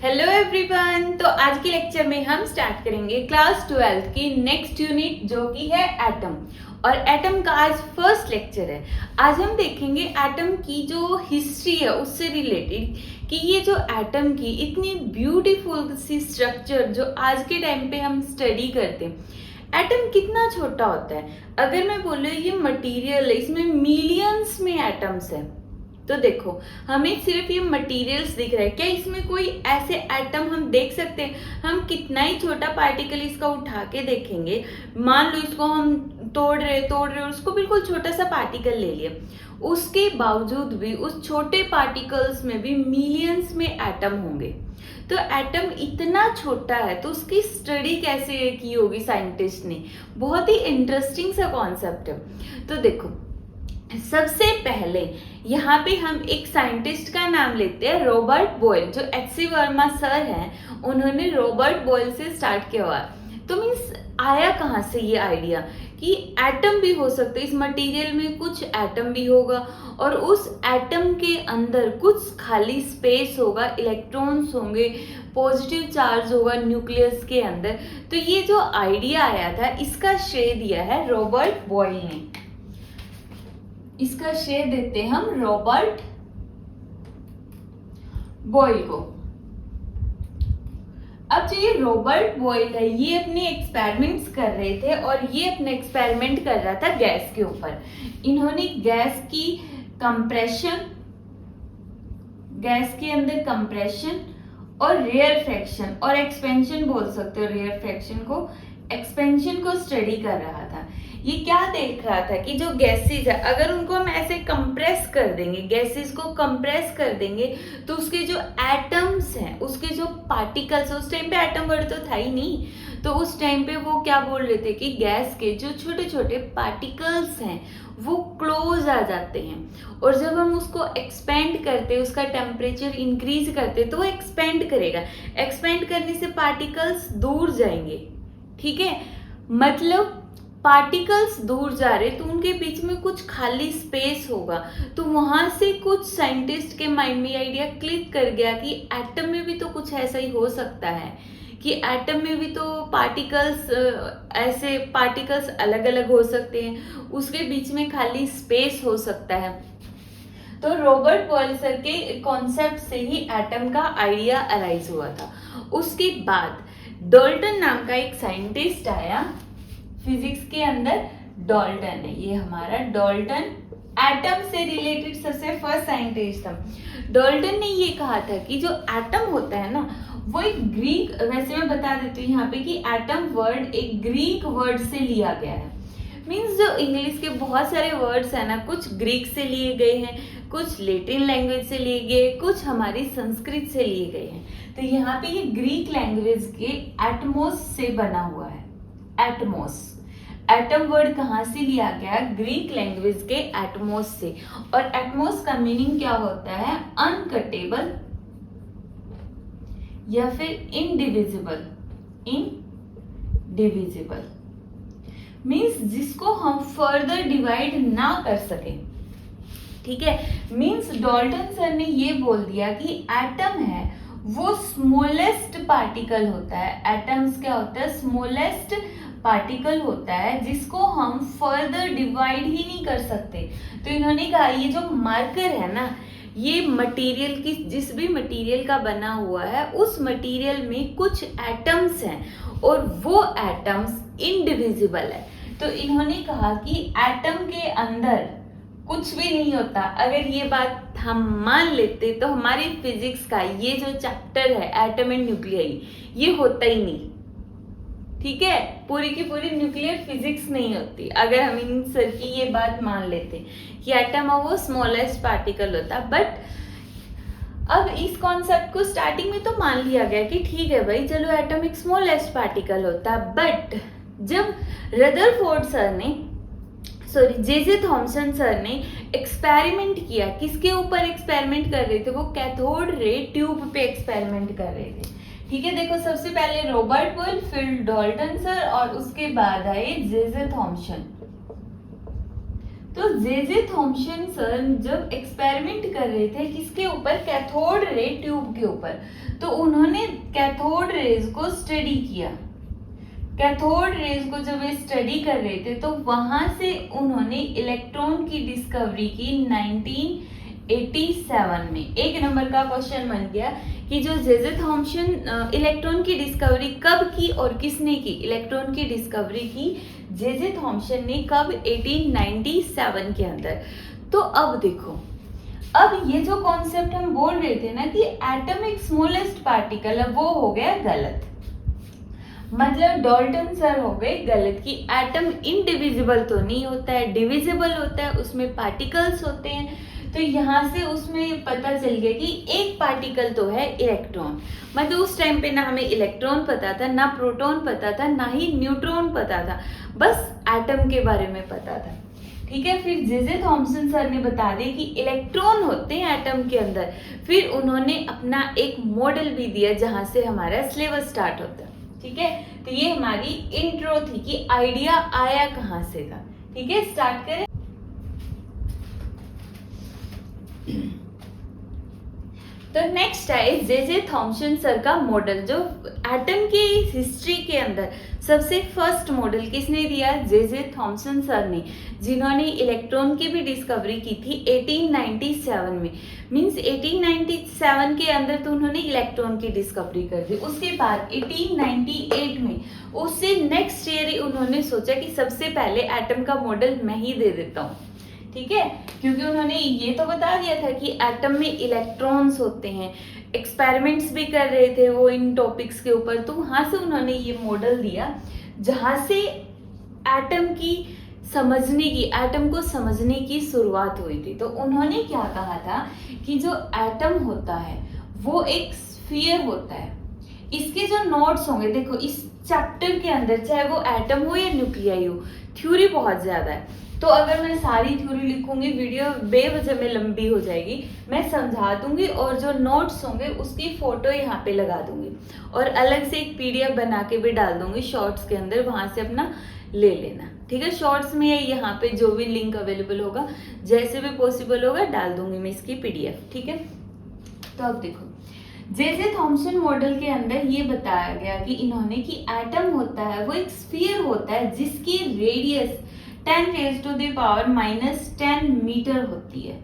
Hello everyone. तो आज के लेक्चर में हम स्टार्ट करेंगे क्लास 12 की नेक्स्ट यूनिट जो कि है एटम। और एटम का आज फर्स्ट लेक्चर है। आज हम देखेंगे एटम की जो हिस्ट्री है उससे रिलेटेड कि ये जो एटम की इतनी ब्यूटीफुल सी स्ट्रक्चर जो आज के टाइम पे हम स्टडी करते हैं, एटम कितना छोटा होता है। अगर मैं बोलूँ ये मटेरियल है, इसमें मिलियंस में एटम्स है। तो देखो हमें सिर्फ ये मटेरियल्स दिख रहा है, क्या इसमें कोई ऐसे एटम हम देख सकते हैं? हम कितना ही छोटा पार्टिकल इसका उठा के देखेंगे, मान लो इसको हम तोड़ रहे उसको बिल्कुल छोटा सा पार्टिकल ले लिया, उसके बावजूद भी उस छोटे पार्टिकल्स में भी मिलियंस में एटम होंगे। तो एटम इतना छोटा है तो उसकी स्टडी कैसे की होगी साइंटिस्ट ने, बहुत ही इंटरेस्टिंग सा कॉन्सेप्ट है। तो देखो सबसे पहले यहाँ पे हम एक साइंटिस्ट का नाम लेते हैं, रॉबर्ट बॉयल। जो एच.सी. वर्मा सर हैं उन्होंने रॉबर्ट बॉयल से स्टार्ट किया हुआ। तो मीन्स आया कहाँ से ये आइडिया कि एटम भी हो सकते, इस मटेरियल में कुछ एटम भी होगा और उस एटम के अंदर कुछ खाली स्पेस होगा, इलेक्ट्रॉन्स होंगे, पॉजिटिव चार्ज होगा न्यूक्लियस के अंदर। तो ये जो आइडिया आया था इसका श्रेय दिया है रॉबर्ट बॉयल ने। इसका श्रेय देते हैं हम रॉबर्ट बॉयल को। अब जो ये रॉबर्ट बॉयल है ये अपने एक्सपेरिमेंट्स कर रहे थे और ये अपने एक्सपेरिमेंट कर रहा था गैस के ऊपर। इन्होंने गैस की कंप्रेशन, गैस के अंदर कंप्रेशन और रेयरफेक्शन और एक्सपेंशन बोल सकते हो, रेयरफेक्शन को, एक्सपेंशन को स्टडी कर रहा था। ये क्या देख रहा था कि जो गैसेस है अगर उनको हम ऐसे कंप्रेस कर देंगे, गैसेस को कंप्रेस कर देंगे तो उसके जो एटम्स हैं, उसके जो पार्टिकल्स, उस टाइम पे एटम वर्ड तो था ही नहीं, तो उस टाइम पे वो क्या बोल रहे थे कि गैस के जो छोटे छोटे पार्टिकल्स हैं वो क्लोज आ जाते हैं और जब हम उसको एक्सपेंड करते, उसका टेम्परेचर इंक्रीज करते तो वो एक्सपेंड करेगा। एक्सपेंड करने से पार्टिकल्स दूर जाएंगे, ठीक है, मतलब पार्टिकल्स दूर जा रहे तो उनके बीच में कुछ खाली स्पेस होगा। तो वहां से कुछ साइंटिस्ट के माइंड में आइडिया क्लिक कर गया कि एटम में भी तो कुछ ऐसा ही हो सकता है, कि एटम में भी तो पार्टिकल्स, ऐसे पार्टिकल्स अलग अलग हो सकते हैं, उसके बीच में खाली स्पेस हो सकता है। तो रॉबर्ट बॉयल सर के कॉन्सेप्ट से ही एटम का आइडिया अराइज हुआ था। उसके बाद डाल्टन नाम का एक साइंटिस्ट आया फिजिक्स के अंदर, डाल्टन है ये हमारा। डाल्टन एटम से रिलेटेड सबसे फर्स्ट साइंटिस्ट था। डाल्टन ने ये कहा था कि जो एटम होता है ना वो एक ग्रीक, वैसे मैं बता देती हूँ यहाँ पे कि एटम वर्ड एक ग्रीक वर्ड से लिया गया है। मीन्स जो इंग्लिश के बहुत सारे वर्ड्स है ना, कुछ ग्रीक से लिए गए हैं, कुछ लैटिन लैंग्वेज से लिए गए, कुछ हमारी संस्कृत से लिए गए हैं। तो यहाँ पे ये ग्रीक लैंग्वेज के एटमोस से बना हुआ है। एटमोस, एटम वर्ड कहाँ से लिया गया? ग्रीक लैंग्वेज के एटमोस से। और एटमोस का मीनिंग क्या होता है? अनकटेबल या फिर इनडिविजिबल। इनडिविजिबल मीन्स जिसको हम फर्दर डिवाइड ना कर सके, ठीक है। मीन्स डाल्टन सर ने ये बोल दिया कि एटम है वो स्मॉलेस्ट पार्टिकल होता है। एटम्स क्या होता है? स्मॉलेस्ट पार्टिकल होता है जिसको हम फर्दर डिवाइड ही नहीं कर सकते। तो इन्होंने कहा ये जो मार्कर है ना, ये मटेरियल की, जिस भी मटेरियल का बना हुआ है उस मटेरियल में कुछ एटम्स हैं और वो एटम्स इनडिविजिबल है। तो इन्होंने कहा कि एटम के अंदर कुछ भी नहीं होता। अगर ये बात हम मान लेते तो हमारी फिजिक्स का ये जो चैप्टर है एटम एंड न्यूक्लियर, ये होता ही नहीं, ठीक है। पूरी की पूरी न्यूक्लियर फिजिक्स नहीं होती अगर हम इन सर की ये बात मान लेते कि एटम है वो स्मॉलेस्ट पार्टिकल होता। बट अब इस कॉन्सेप्ट को स्टार्टिंग में तो मान लिया गया कि ठीक है भाई चलो एटम एक स्मॉलेस्ट पार्टिकल होता। बट जब रदरफोर्ड सर ने, सॉरी जे थॉमसन सर ने एक्सपेरिमेंट किया, किसके ऊपर एक्सपेरिमेंट कर रहे थे? वो कैथोड रे ट्यूब पे एक्सपेरिमेंट कर रहे थे, ठीक है। देखो सबसे पहले रॉबर्ट बॉयल, फिर डाल्टन सर और उसके बाद आए जे थॉमसन। तो जे थॉम्सन सर जब एक्सपेरिमेंट कर रहे थे किसके ऊपर, कैथोड रे ट्यूब के ऊपर, तो उन्होंने कैथोड रेज को स्टडी किया। कैथोड रेज को जब वे स्टडी कर रहे थे तो वहां से उन्होंने इलेक्ट्रॉन की डिस्कवरी की 1987 में। एक नंबर का क्वेश्चन बन गया कि जो जे थॉम्सन इलेक्ट्रॉन की डिस्कवरी कब की और किसने की, इलेक्ट्रॉन की डिस्कवरी की जे थॉम्सन ने कब, 1897 के अंदर। तो अब देखो, अब ये जो कॉन्सेप्ट हम बोल रहे थे ना कि एटम एक स्मॉलेस्ट पार्टिकल है, वो हो गया गलत। मतलब डाल्टन सर हो गए गलत कि एटम इनडिविजिबल तो नहीं होता है, डिविजिबल होता है, उसमें पार्टिकल्स होते हैं। तो यहाँ से उसमें पता चल गया कि एक पार्टिकल तो है इलेक्ट्रॉन। मतलब उस टाइम पे ना हमें इलेक्ट्रॉन पता था, ना प्रोटॉन पता था, ना ही न्यूट्रॉन पता था, बस एटम के बारे में पता था। ठीक है, फिर जे थॉम्सन सर ने बता दिया कि इलेक्ट्रॉन होते हैं एटम के अंदर। फिर उन्होंने अपना एक मॉडल भी दिया जहां से हमारा सिलेबस स्टार्ट होता है। ठीक है, तो ये हमारी इंट्रो थी कि आइडिया आया कहां से था। ठीक है, स्टार्ट करें। तो नेक्स्ट है जे थॉम्सन सर का मॉडल, जो एटम की हिस्ट्री के अंदर सबसे फर्स्ट मॉडल किसने दिया, जे थॉम्सन सर ने, जिन्होंने इलेक्ट्रॉन की भी डिस्कवरी की थी 1897 में। मींस 1897 के अंदर तो उन्होंने इलेक्ट्रॉन की डिस्कवरी कर दी। उसके बाद 1898 में, उससे नेक्स्ट ईयर उन्होंने सोचा कि सबसे पहले एटम का मॉडल मैं ही दे देता हूँ। ठीक है, क्योंकि उन्होंने ये तो बता दिया था कि एटम में इलेक्ट्रॉन्स होते हैं, एक्सपेरिमेंट्स भी कर रहे थे वो इन टॉपिक्स के ऊपर। तो वहां से उन्होंने ये मॉडल दिया जहां से एटम की समझने की, एटम को समझने की शुरुआत हुई थी। तो उन्होंने क्या कहा था कि जो एटम होता है वो एक स्फीयर होता है। इसके जो नोट्स होंगे, देखो इस चैप्टर के अंदर चाहे वो एटम हो या न्यूक्लियाई हो, थ्योरी बहुत ज्यादा है। तो अगर मैं सारी थ्योरी लिखूंगी वीडियो बेवजह में लंबी हो जाएगी। मैं समझा दूंगी और जो नोट्स होंगे उसकी फोटो यहाँ पे लगा दूंगी और अलग से एक पीडीएफ बना के भी डाल दूंगी शॉर्ट्स के अंदर, वहां से अपना ले लेना। ठीक है, शॉर्ट्स में यहाँ पे जो भी लिंक अवेलेबल होगा, जैसे भी पॉसिबल होगा डाल दूंगी मैं इसकी पीडीएफ। ठीक है, तो अब देखो जे थॉम्सन मॉडल के अंदर ये बताया गया कि इन्होंने कि एटम होता है वो एक स्फीयर होता है जिसकी रेडियस 10⁻⁻10 मीटर होती है।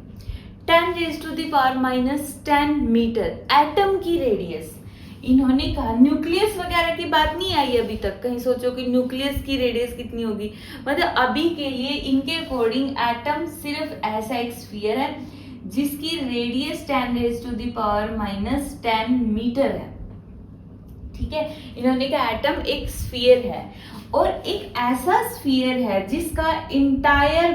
10⁻⁻10 मीटर एटम की रेडियस। इन्होंने कहा, न्यूक्लियस वगैरह की बात नहीं आई अभी तक, कहीं सोचो कि न्यूक्लियस की रेडियस कितनी होगी। मतलब अभी के लिए इनके अकॉर्डिंग एटम सिर्फ ऐसा एक स्फीयर है जिसकी रेडियस 10⁻⁻10 मीटर है। ठीक है, इन्होंने कहा एटम एक स्फीयर है और एक ऐसा स्फीयर है जिसका इंटायर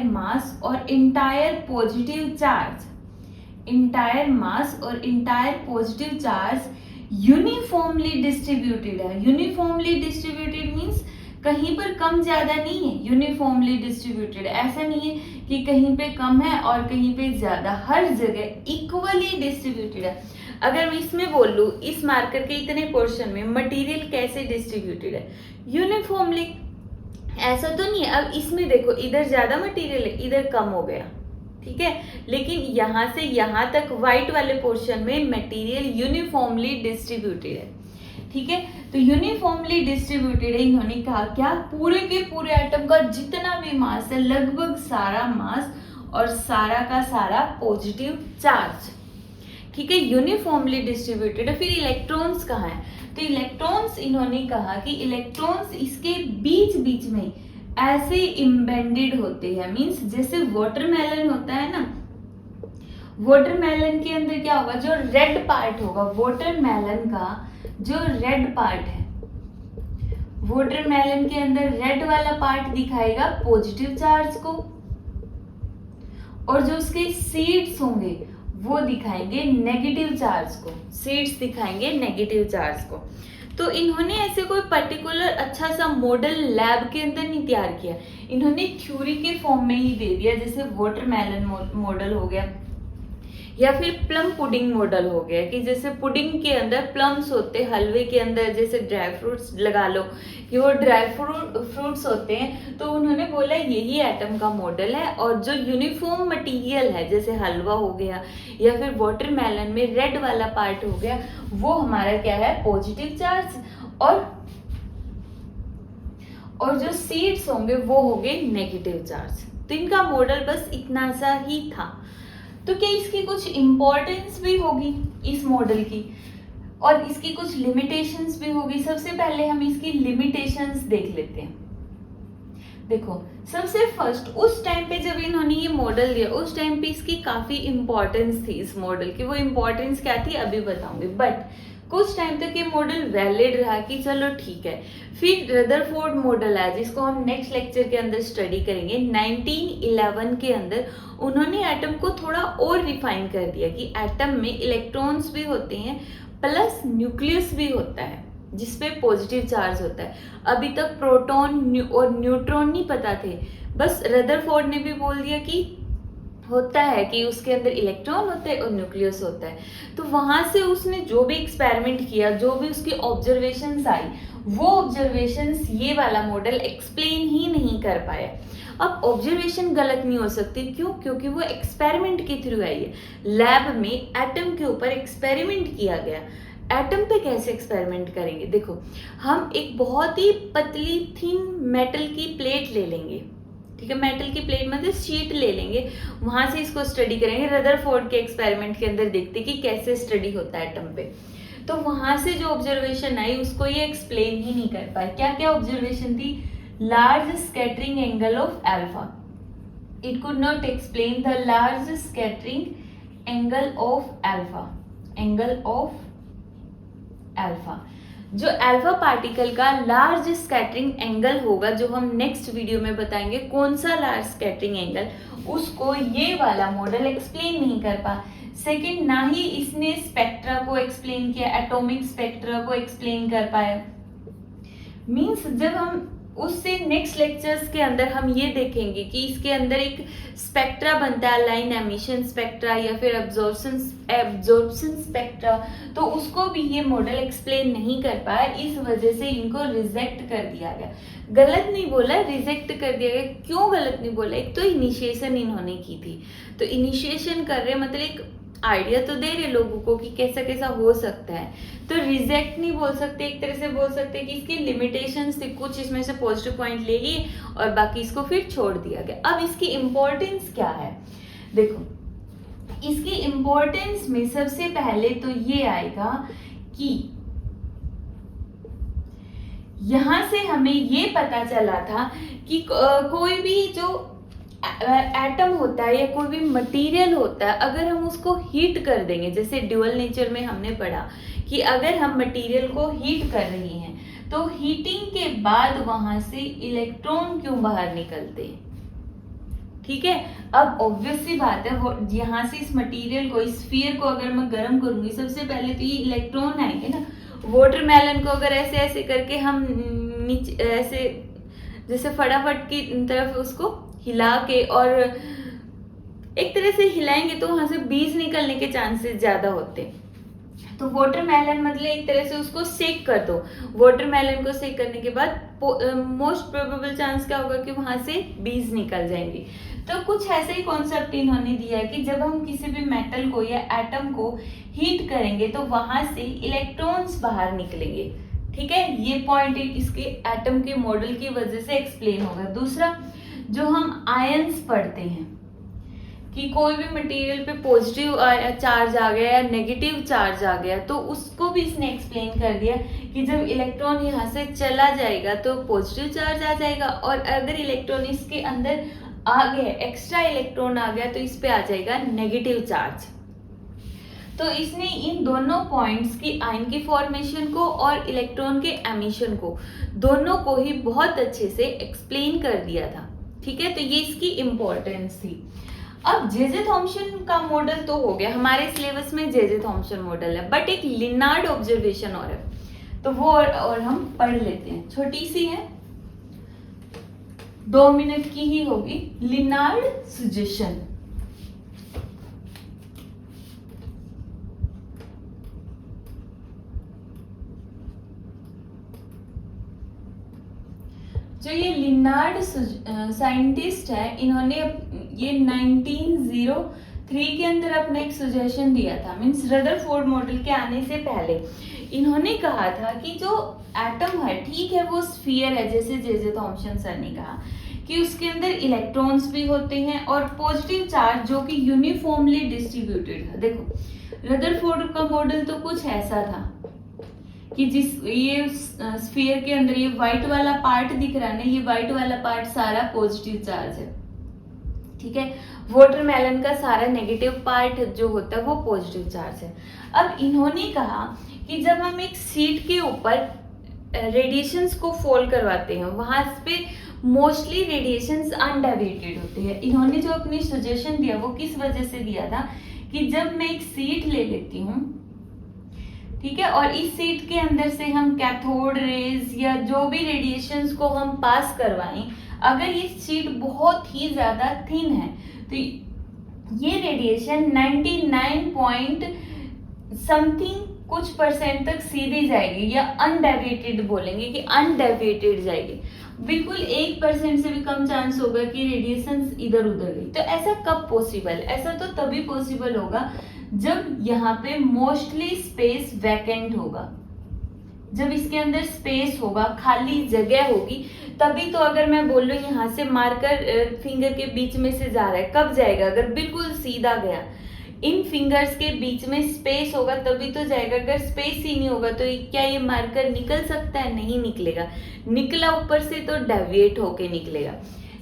मास और entire positive charge uniformly distributed है। यूनिफॉर्मली डिस्ट्रीब्यूटेड मींस कहीं पर कम ज्यादा नहीं है, यूनिफॉर्मली डिस्ट्रीब्यूटेड। ऐसा नहीं है कि कहीं पे कम है और कहीं पे ज्यादा, हर जगह इक्वली डिस्ट्रीब्यूटेड है। अगर मैं इसमें बोल लूँ इस मार्कर के इतने पोर्शन में मटेरियल कैसे डिस्ट्रीब्यूटेड है, यूनिफॉर्मली। ऐसा तो नहीं है अब इसमें देखो इधर ज्यादा मटेरियल है, इधर कम हो गया। ठीक है, लेकिन यहाँ से यहाँ तक व्हाइट वाले पोर्शन में मटेरियल यूनिफॉर्मली डिस्ट्रीब्यूटेड है। ठीक है, तो यूनिफॉर्मली डिस्ट्रीब्यूटेड है। इन्होंने कहा क्या, पूरे के पूरे एटम का जितना भी मास है, लगभग सारा मास और सारा का सारा पॉजिटिव चार्ज। ठीक है, यूनिफॉर्मली डिस्ट्रीब्यूटेड है। फिर इलेक्ट्रॉन्स कहाँ है, तो इलेक्ट्रॉन्स इन्होंने कहा कि इलेक्ट्रॉन्स इसके बीच बीच में ऐसे इम्बेडेड होते हैं। मींस जैसे वाटरमेलन होता है ना, वाटरमेलन के अंदर क्या होगा, जो रेड पार्ट होगा वाटरमेलन का, जो रेड पार्ट है वाटरमेलन के अंदर रेड वाला पार्ट दिखाएगा पॉजिटिव चार्ज को और जो उसके सीड्स होंगे वो दिखाएंगे नेगेटिव चार्ज को। सीड्स दिखाएंगे नेगेटिव चार्ज को। तो इन्होंने ऐसे कोई पर्टिकुलर अच्छा सा मॉडल लैब के अंदर नहीं तैयार किया, इन्होंने थ्योरी के फॉर्म में ही दे दिया। जैसे वाटरमेलन मॉडल हो गया या फिर प्लम पुडिंग मॉडल हो गया कि जैसे पुडिंग के अंदर प्लम्स होते हैं, हलवे के अंदर जैसे ड्राई फ्रूट्स लगा लो कि वो ड्राई फ्रूट्स होते हैं, तो उन्होंने बोला यही एटम का मॉडल है। और जो यूनिफॉर्म मटेरियल है जैसे हलवा हो गया या फिर वाटरमेलन में रेड वाला पार्ट हो गया, वो हमारा क्या है, पॉजिटिव चार्ज, और जो सीड्स होंगे वो हो गए नेगेटिव चार्ज। तो इनका मॉडल बस इतना सा ही था। तो क्या इसकी कुछ इंपॉर्टेंस भी होगी इस मॉडल की, और इसकी कुछ लिमिटेशंस भी होगी। सबसे पहले हम इसकी लिमिटेशंस देख लेते हैं। देखो, सबसे फर्स्ट उस टाइम पे जब इन्होंने ये मॉडल दिया, उस टाइम पे इसकी काफी इंपॉर्टेंस थी इस मॉडल की। वो इंपॉर्टेंस क्या थी अभी बताऊंगी, बट कुछ टाइम तक ये मॉडल वैलिड रहा कि चलो ठीक है। फिर रदरफोर्ड मॉडल है जिसको हम नेक्स्ट लेक्चर के अंदर स्टडी करेंगे। 1911 के अंदर उन्होंने एटम को थोड़ा और रिफाइन कर दिया कि एटम में इलेक्ट्रॉन्स भी होते हैं प्लस न्यूक्लियस भी होता है जिसपे पॉजिटिव चार्ज होता है। अभी तक प्रोटॉन और न्यूट्रॉन नहीं पता थे, बस रदरफोर्ड ने भी बोल दिया कि होता है कि उसके अंदर इलेक्ट्रॉन होता है और न्यूक्लियस होता है। तो वहां से उसने जो भी एक्सपेरिमेंट किया, जो भी उसकी ऑब्जर्वेशंस आई, वो ऑब्जर्वेशंस ये वाला मॉडल एक्सप्लेन ही नहीं कर पाया। अब ऑब्जर्वेशन गलत नहीं हो सकती, क्यों? क्योंकि वो एक्सपेरिमेंट के थ्रू आई है। लैब में एटम के ऊपर एक्सपेरिमेंट किया गया। एटम पे कैसे एक्सपेरिमेंट करेंगे? देखो, हम एक बहुत ही पतली थिन मेटल की प्लेट ले लेंगे, ठीक है, मेटल की प्लेट मतलब शीट ले लेंगे, वहां से इसको स्टडी करेंगे। रदरफोर्ड के एक्सपेरिमेंट के अंदर देखते कि कैसे स्टडी होता है एटम पे। तो वहां से जो ऑब्जर्वेशन आई उसको ये एक्सप्लेन ही नहीं कर पाए। क्या क्या ऑब्जर्वेशन थी? Large scattering angle of alpha, it could not explain the large scattering angle of alpha, angle of alpha. जो अल्फा पार्टिकल का लार्ज स्कैटरिंग एंगल होगा, जो हम नेक्स्ट वीडियो में बताएंगे कौन सा लार्ज स्कैटरिंग एंगल, उसको ये वाला मॉडल एक्सप्लेन नहीं कर पा। सेकंड, ना ही इसने स्पेक्ट्रा को एक्सप्लेन किया, एटॉमिक स्पेक्ट्रा को एक्सप्लेन कर पाया। मींस जब हम उससे नेक्स्ट लेक्चर्स के अंदर हम ये देखेंगे कि इसके अंदर एक स्पेक्ट्रा बनता है, लाइन एमिशन स्पेक्ट्रा या फिर एब्जॉर्प्शन स्पेक्ट्रा, तो उसको भी ये मॉडल एक्सप्लेन नहीं कर पाया। इस वजह से इनको रिजेक्ट कर दिया गया। गलत नहीं बोला, रिजेक्ट कर दिया गया। क्यों गलत नहीं बोला? एक तो इनिशिएशन इन्होंने की थी, तो इनिशिएशन कर रहे मतलब एक आइडिया तो दे रहे लोगों को कि कैसा कैसा हो सकता है, तो रिजेक्ट नहीं बोल सकते। एक तरह से बोल सकते कि इसकी लिमिटेशंस थी, कुछ इसमें से पॉजिटिव पॉइंट ले लिए और बाकी इसको फिर छोड़ दिया गया। अब इसकी इंपॉर्टेंस क्या है? देखो, इसकी इंपॉर्टेंस में सबसे पहले तो ये आएगा कि यहां से हमें ये पता चला था कि कोई भी जो एटम होता है या कोई भी मटेरियल होता है, अगर हम उसको हीट कर देंगे, जैसे ड्यूअल नेचर में हमने पढ़ा कि अगर हम मटेरियल को हीट कर रहे हैं तो हीटिंग के बाद वहां से इलेक्ट्रॉन क्यों बाहर निकलते हैं, ठीक है। अब ऑब्वियस सी बात है, वो यहाँ से इस मटेरियल को, इस स्फीयर को अगर मैं गर्म करूंगी, सबसे पहले तो ये इलेक्ट्रॉन आएंगे ना। वाटरमेलन को अगर ऐसे ऐसे करके हम नीचे ऐसे जैसे फटाफट की तरफ उसको हिला के और एक तरह से हिलाएंगे तो वहां से बीज निकलने के चांसेस ज्यादा होते हैं। तो वाटरमेलन मतलब एक तरह से उसको सेक कर दो। वाटरमेलन को सेक करने के बाद मोस्ट प्रोबेबल चांस क्या होगा कि वहां से बीज निकल जाएंगे। तो कुछ ऐसा ही कॉन्सेप्ट इन्होंने दिया है कि जब हम किसी भी मेटल को या एटम को हीट करेंगे तो वहां से इलेक्ट्रॉन्स बाहर निकलेंगे, ठीक है। ये पॉइंट इसके एटम के मॉडल की वजह से एक्सप्लेन होगा। दूसरा, जो हम आयंस पढ़ते हैं कि कोई भी मटेरियल पे पॉजिटिव चार्ज आ गया या नेगेटिव चार्ज आ गया, तो उसको भी इसने एक्सप्लेन कर दिया कि जब इलेक्ट्रॉन यहाँ से चला जाएगा तो पॉजिटिव चार्ज आ जाएगा, और अगर इलेक्ट्रॉन इसके अंदर आ गया, एक्स्ट्रा इलेक्ट्रॉन आ गया, तो इस पे आ जाएगा नेगेटिव चार्ज। तो इसने इन दोनों पॉइंट्स की आयन की फॉर्मेशन को और इलेक्ट्रॉन के एमिशन को, दोनों को ही बहुत अच्छे से एक्सप्लेन कर दिया था, ठीक है। तो ये इसकी इंपॉर्टेंस थी। अब जे थॉम्सन का मॉडल तो हो गया, हमारे सिलेबस में जे थॉम्सन मॉडल है, बट एक लिनार्ड ऑब्जर्वेशन और है, तो वो और हम पढ़ लेते हैं। छोटी सी है, 2 मिनट की ही होगी। लिनार्ड सजेशन, जो ये लिनार्ड साइंटिस्ट है, इन्होंने ये 1903 के अंदर अपना एक सजेशन दिया था, मीन्स रदरफोर्ड मॉडल के आने से पहले इन्होंने कहा था कि जो एटम है, ठीक है वो स्फीयर है, जैसे जे थॉमसन सर ने कहा कि उसके अंदर इलेक्ट्रॉन्स भी होते हैं और पॉजिटिव चार्ज जो कि यूनिफॉर्मली डिस्ट्रीब्यूटेड है। देखो रदरफोर्ड का मॉडल तो कुछ ऐसा था कि जिस ये स्फीयर के अंदर ये व्हाइट वाला पार्ट दिख रहा है ना, ये व्हाइट वाला पार्ट सारा पॉजिटिव चार्ज है, ठीक है। वाटरमेलन का सारा नेगेटिव पार्ट जो होता है वो पॉजिटिव चार्ज है। अब इन्होंने कहा कि जब हम एक शीट के ऊपर रेडिएशंस को फॉल करवाते हैं, वहां पे मोस्टली रेडिएशंस अनडेविएटेड होते हैं। इन्होंने जो अपनी सजेशन दिया वो किस वजह से दिया था कि जब मैं एक शीट ले लेती हूँ, ठीक है, और इस शीट के अंदर से हम कैथोड रेज या जो भी रेडिएशंस को हम पास करवाएं, अगर ये शीट बहुत ही ज्यादा थिन है तो ये रेडिएशन 99 पॉइंट समथिंग कुछ परसेंट तक सीधी जाएगी, या अनडेविएटेड बोलेंगे कि अनडेविएटेड जाएगी। बिल्कुल 1% से भी कम चांस होगा कि रेडिएशन इधर उधर गई। तो ऐसा कब पॉसिबल? ऐसा तो तभी पॉसिबल होगा जब यहाँ पे मोस्टली स्पेस वैकेंट होगा, जब इसके अंदर स्पेस होगा, खाली जगह होगी, तभी तो अगर मैं बोल रही हूँ यहाँ से मार्कर फिंगर के बीच में से जा रहा है, कब जाएगा? अगर बिल्कुल सीधा गया, इन फिंगर्स के बीच में स्पेस होगा तभी तो जाएगा। अगर स्पेस ही नहीं होगा तो क्या ये मार्कर निकल सकता है? नहीं निकलेगा। निकला ऊपर से तो डेविएट होके निकलेगा।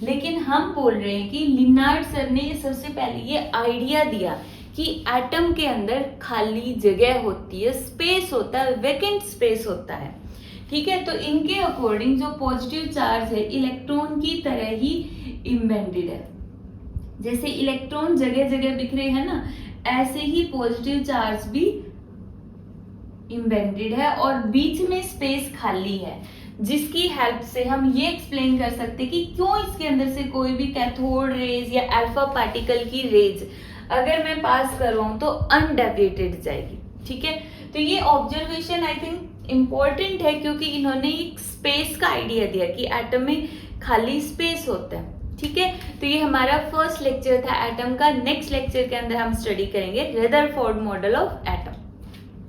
लेकिन हम बोल रहे हैं कि लिनार्ड सर ने ये सबसे पहले ये आइडिया दिया कि एटम के अंदर खाली जगह होती है, स्पेस होता है, वैकेंट स्पेस होता है, ठीक है। तो इनके अकॉर्डिंग जो पॉजिटिव चार्ज है इलेक्ट्रॉन की तरह ही इम्बेडेड है। जैसे इलेक्ट्रॉन जगह जगह बिखरे हैं ना, ऐसे ही पॉजिटिव चार्ज भी इम्बेडेड है और बीच में स्पेस खाली है, जिसकी हेल्प से हम ये एक्सप्लेन कर सकते हैं कि क्यों इसके अंदर से कोई भी कैथोड रेज या अल्फा पार्टिकल की रेज अगर मैं पास करवाऊं तो अनडेविएटेड जाएगी, ठीक है। तो ये ऑब्जर्वेशन आई थिंक इम्पोर्टेंट है क्योंकि इन्होंने एक स्पेस का आइडिया दिया कि एटम में खाली स्पेस होता है, ठीक है। तो ये हमारा फर्स्ट लेक्चर था एटम का। नेक्स्ट लेक्चर के अंदर हम स्टडी करेंगे रदरफोर्ड मॉडल ऑफ एटम।